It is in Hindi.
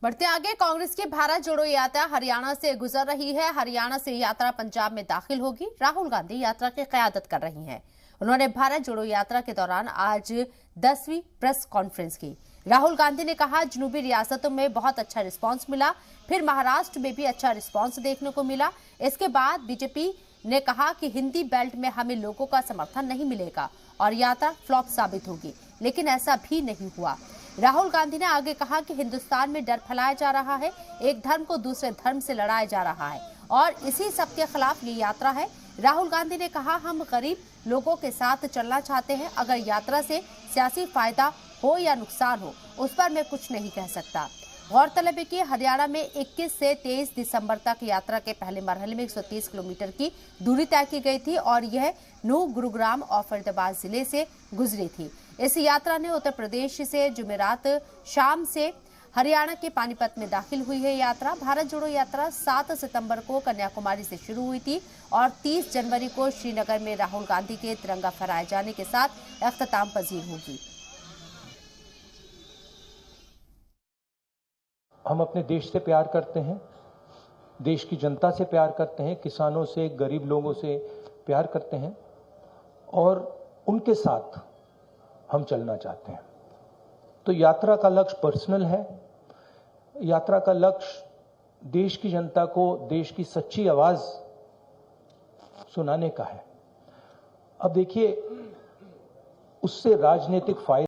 बढ़ते आगे, कांग्रेस की भारत जोड़ो यात्रा हरियाणा से गुजर रही है। हरियाणा से यात्रा पंजाब में दाखिल होगी। राहुल गांधी यात्रा की क़यादत कर रही हैं। उन्होंने भारत जोड़ो यात्रा के दौरान आज 10वीं प्रेस कॉन्फ्रेंस की। राहुल गांधी ने कहा, जनूबी रियासतों में बहुत अच्छा रिस्पांस मिला, फिर महाराष्ट्र में भी अच्छा रिस्पांस देखने को मिला। इसके बाद बीजेपी ने कहा कि हिंदी बेल्ट में हमें लोगों का समर्थन नहीं मिलेगा और यात्रा फ्लॉप साबित होगी, लेकिन ऐसा भी नहीं हुआ। राहुल गांधी ने आगे कहा कि हिंदुस्तान में डर फैलाया जा रहा है, एक धर्म को दूसरे धर्म से लड़ाया जा रहा है और इसी सब के खिलाफ ये यात्रा है। राहुल गांधी ने कहा, हम गरीब लोगों के साथ चलना चाहते हैं। अगर यात्रा से सियासी फायदा हो या नुकसान हो, उस पर मैं कुछ नहीं कह सकता। गौरतलब है कि हरियाणा में 21 से 23 दिसंबर तक यात्रा के पहले मरहले में 130 किलोमीटर की दूरी तय की गई थी और यह नूंह, गुरुग्राम और फरीदाबाद जिले से गुजरी थी। इस यात्रा ने उत्तर प्रदेश से जुमेरात शाम से हरियाणा के पानीपत में दाखिल हुई है। यात्रा भारत जोड़ो यात्रा 7 सितंबर को कन्याकुमारी से शुरू हुई थी और 30 जनवरी को श्रीनगर में राहुल गांधी के तिरंगा फहराए जाने के साथ अख्ताम पजीर होगी। हम अपने देश से प्यार करते हैं, देश की जनता से प्यार करते हैं, किसानों से, गरीब लोगों से प्यार करते हैं और उनके साथ हम चलना चाहते हैं। तो यात्रा का लक्ष्य पर्सनल है। यात्रा का लक्ष्य देश की जनता को देश की सच्ची आवाज सुनाने का है। अब देखिए, उससे राजनीतिक फायदा